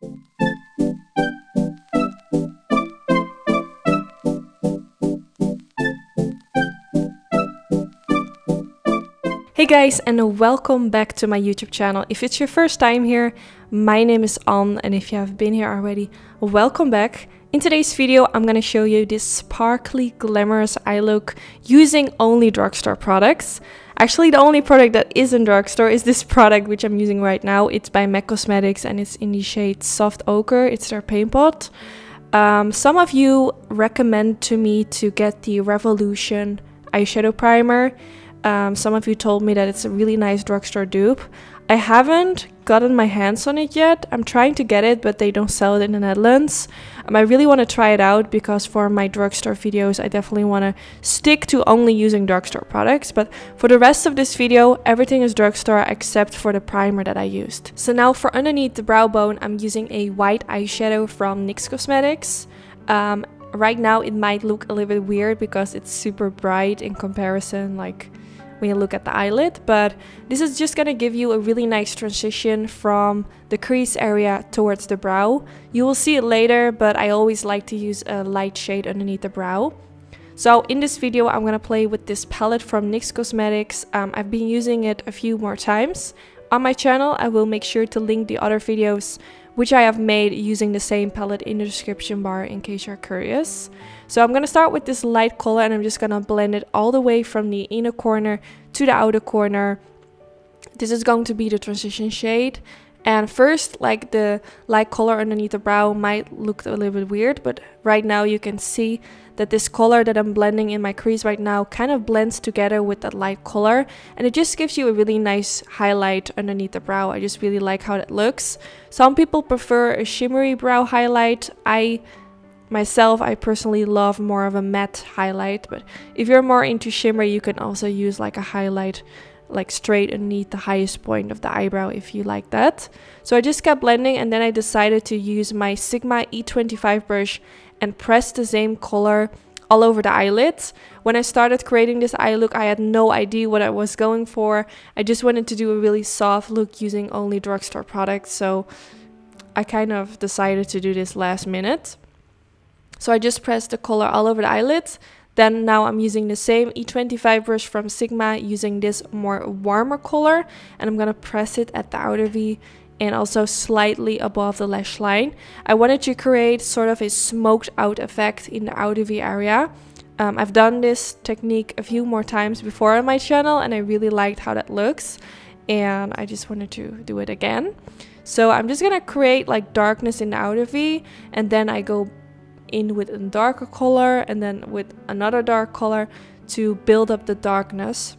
Hey guys, and welcome back to my YouTube channel. If it's your first time here, my name is Anne, and if you have been here already, welcome back. In today's video, I'm gonna show you this sparkly, glamorous eye look using only drugstore products. Actually, the only product that isn't drugstore is this product which I'm using right now. It's by MAC Cosmetics and it's in the shade Soft Ochre. It's their paint pot. Some of you recommend to me to get the Revolution eyeshadow primer. Some of you told me that it's a really nice drugstore dupe. I haven't gotten my hands on it yet. I'm trying to get it, but they don't sell it in the Netherlands. I really want to try it out because for my drugstore videos, I definitely want to stick to only using drugstore products. But for the rest of this video, everything is drugstore except for the primer that I used. So now for underneath the brow bone, I'm using a white eyeshadow from NYX Cosmetics. Right now, it might look a little bit weird because it's super bright in comparison, like when you look at the eyelid, but this is just gonna give you a really nice transition from the crease area towards the brow. You will see it later, but I always like to use a light shade underneath the brow. So in this video, I'm gonna play with this palette from NYX Cosmetics. I've been using it a few more times. On my channel, I will make sure to link the other videos which I have made using the same palette in the description bar in case you're curious. So I'm gonna start with this light color and I'm just gonna blend it all the way from the inner corner to the outer corner. This is going to be the transition shade. And first, like the light color underneath the brow might look a little bit weird, but right now you can see that this color that I'm blending in my crease right now kind of blends together with that light color, and it just gives you a really nice highlight underneath the brow. I just really like how that looks. Some people prefer a shimmery brow highlight. I personally love more of a matte highlight, but if you're more into shimmer, you can also use like a highlight like straight underneath the highest point of the eyebrow if you like that. So I just kept blending, and then I decided to use my Sigma E25 brush and press the same color all over the eyelids. When I started creating this eye look, I had no idea what I was going for. I just wanted to do a really soft look using only drugstore products, so I kind of decided to do this last minute. So I just pressed the color all over the eyelids. Then now I'm using the same E25 brush from Sigma using this more warmer color, and I'm gonna press it at the outer V and also slightly above the lash line. I wanted to create sort of a smoked out effect in the outer V area. I've done this technique a few more times before on my channel and I really liked how that looks, and I just wanted to do it again. So I'm just gonna create like darkness in the outer V, and then I go in with a darker color and then with another dark color to build up the darkness,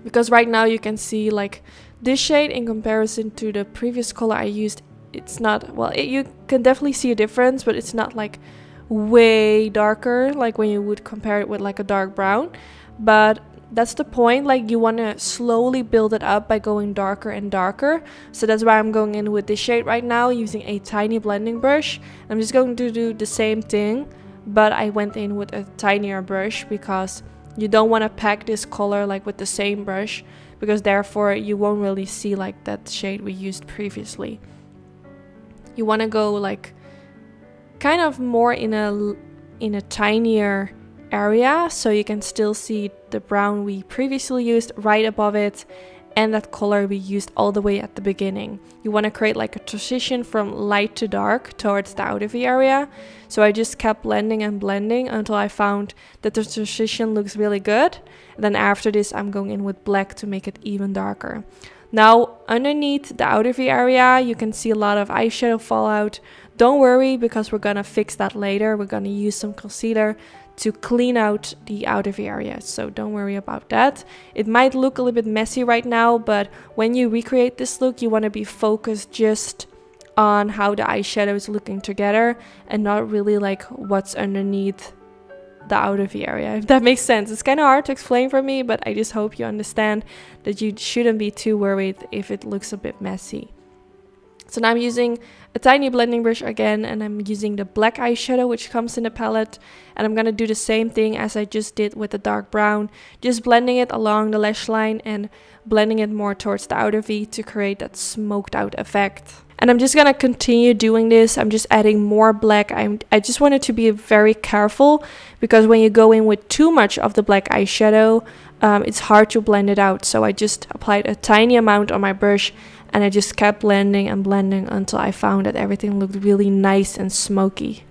because right now you can see like this shade in comparison to the previous color I used, it's not, well, you can definitely see a difference, but it's not like way darker like when you would compare it with like a dark brown. But that's the point, like you want to slowly build it up by going darker and darker. So that's why I'm going in with this shade right now using a tiny blending brush. I'm just going to do the same thing, but I went in with a tinier brush because you don't want to pack this color like with the same brush, because therefore you won't really see like that shade we used previously. You want to go like kind of more in a tinier area, so you can still see the brown we previously used right above it and that color we used all the way at the beginning. You want to create like a transition from light to dark towards the outer V area. So I just kept blending and blending until I found that the transition looks really good. And then after this, I'm going in with black to make it even darker. Now underneath the outer V area, you can see a lot of eyeshadow fallout. Don't worry, because we're gonna fix that later. We're gonna use some concealer to clean out the outer V area, so don't worry about that. It might look a little bit messy right now, but when you recreate this look, you want to be focused just on how the eyeshadow is looking together and not really like what's underneath the outer V area, if that makes sense. It's kind of hard to explain for me, but I just hope you understand that you shouldn't be too worried if it looks a bit messy. So now I'm using a tiny blending brush again, and I'm using the black eyeshadow which comes in the palette, and I'm gonna do the same thing as I just did with the dark brown, just blending it along the lash line and blending it more towards the outer V to create that smoked out effect. And I'm just gonna continue doing this. I'm just adding more black. I just wanted to be very careful, because when you go in with too much of the black eyeshadow, it's hard to blend it out. So I just applied a tiny amount on my brush, and I just kept blending and blending until I found that everything looked really nice and smoky.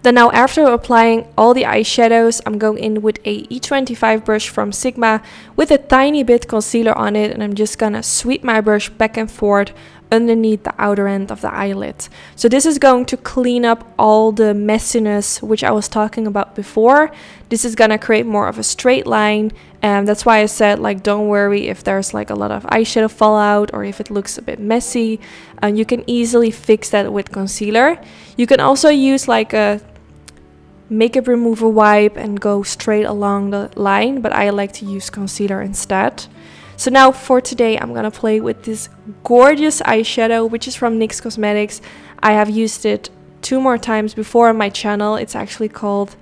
Then now, after applying all the eyeshadows, I'm going in with a E25 brush from Sigma with a tiny bit concealer on it, and I'm just gonna sweep my brush back and forth underneath the outer end of the eyelid. So this is going to clean up all the messiness which I was talking about before. This is gonna create more of a straight line, and that's why I said, like, don't worry if there's like a lot of eyeshadow fallout or if it looks a bit messy. You can easily fix that with concealer. You can also use like a makeup remover wipe and go straight along the line, but I like to use concealer instead. So now for today, I'm gonna play with this gorgeous eyeshadow, which is from NYX Cosmetics. I have used it 2 more times before on my channel. It's actually called,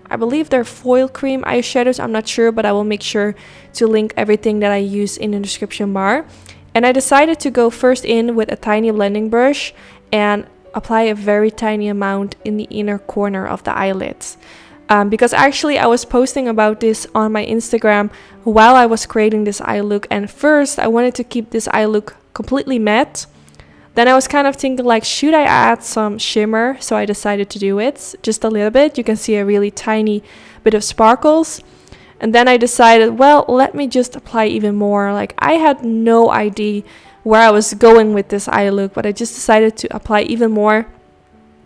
I believe they're foil cream eyeshadows, I'm not sure, but I will make sure to link everything that I use in the description bar. And I decided to go first in with a tiny blending brush and apply a very tiny amount in the inner corner of the eyelids. Because actually I was posting about this on my Instagram while I was creating this eye look, and first I wanted to keep this eye look completely matte. Then I was kind of thinking, like, should I add some shimmer? So I decided to do it just a little bit. You can see a really tiny bit of sparkles. And then I decided, well, let me just apply even more. Like, I had no idea where I was going with this eye look, but I just decided to apply even more.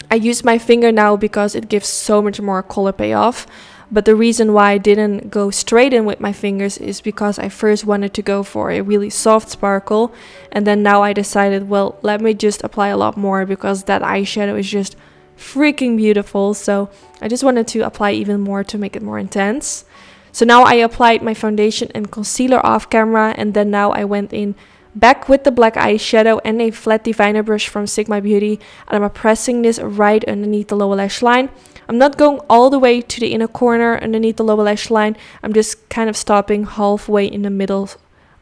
I use my finger now because it gives so much more color payoff. But the reason why I didn't go straight in with my fingers is because I first wanted to go for a really soft sparkle. And then now I decided, well, let me just apply a lot more because that eyeshadow is just freaking beautiful. So I just wanted to apply even more to make it more intense. So now I applied my foundation and concealer off camera, and then now I went in back with the black eyeshadow and a flat definer brush from Sigma Beauty, and I'm pressing this right underneath the lower lash line. I'm not going all the way to the inner corner underneath the lower lash line. I'm just kind of stopping halfway in the middle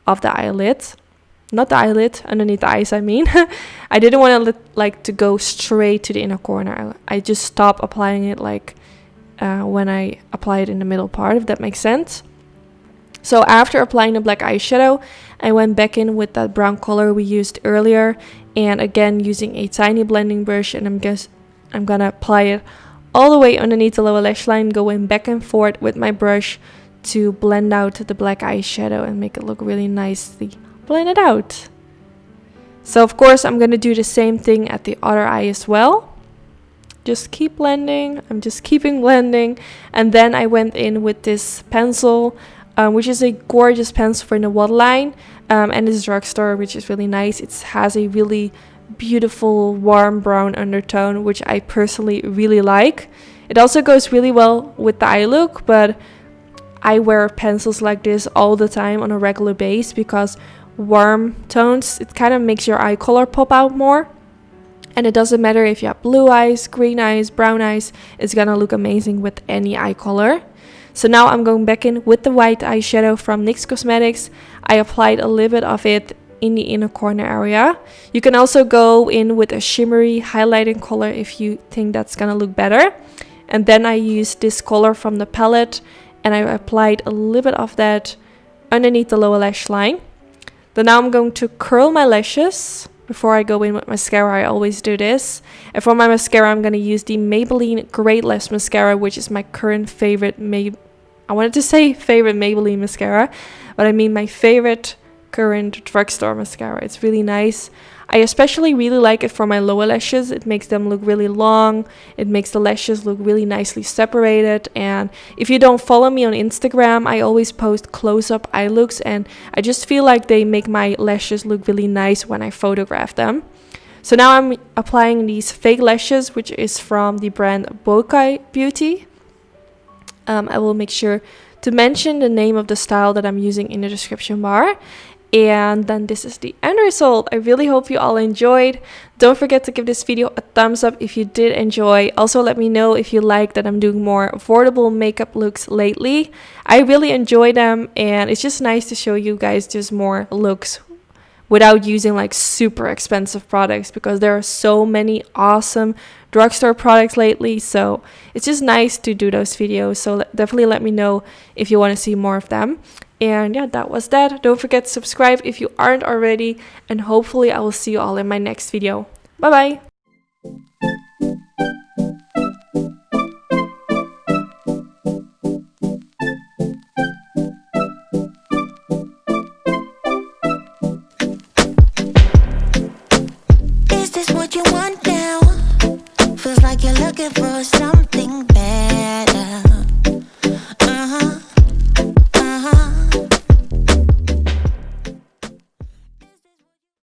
of the eyelid. Not the eyelid, underneath the eyes, I mean. I didn't want to go straight to the inner corner. I just stopped applying it when I apply it in the middle part, if that makes sense. So after applying the black eyeshadow, I went back in with that brown color we used earlier, and again using a tiny blending brush, and I'm gonna apply it all the way underneath the lower lash line, going back and forth with my brush to blend out the black eyeshadow and make it look really nicely blended out. So of course I'm gonna do the same thing at the other eye as well. Just keep blending. I'm just keeping blending, and then I went in with this pencil, which is a gorgeous pencil for the waterline, and this drugstore, which is really nice. It has a really beautiful warm brown undertone, which I personally really like. It also goes really well with the eye look, but I wear pencils like this all the time on a regular base because warm tones, it kind of makes your eye color pop out more. And it doesn't matter if you have blue eyes, green eyes, brown eyes, it's gonna look amazing with any eye color. So now I'm going back in with the white eyeshadow from NYX Cosmetics. I applied a little bit of it in the inner corner area. You can also go in with a shimmery highlighting color if you think that's gonna look better. And then I used this color from the palette, and I applied a little bit of that underneath the lower lash line. Then now I'm going to curl my lashes. Before I go in with mascara, I always do this. And for my mascara, I'm going to use the Maybelline Great Lash Mascara, which is my current favorite I wanted to say favorite Maybelline mascara, but I mean my favorite current drugstore mascara. It's really nice. I especially really like it for my lower lashes. It makes them look really long. It makes the lashes look really nicely separated. And if you don't follow me on Instagram, I always post close-up eye looks, and I just feel like they make my lashes look really nice when I photograph them. So now I'm applying these fake lashes, which is from the brand Bokeh Beauty. I will make sure to mention the name of the style that I'm using in the description bar. And then this is the end result. I really hope you all enjoyed. Don't forget to give this video a thumbs up if you did enjoy. Also, let me know if you like that I'm doing more affordable makeup looks lately. I really enjoy them, and it's just nice to show you guys just more looks without using like super expensive products, because there are so many awesome drugstore products lately. So it's just nice to do those videos. So definitely let me know if you want to see more of them. And yeah, that was that. Don't forget to subscribe if you aren't already, and hopefully I will see you all in my next video. Bye bye. Is this what you want now? Feels like you're looking for something bad.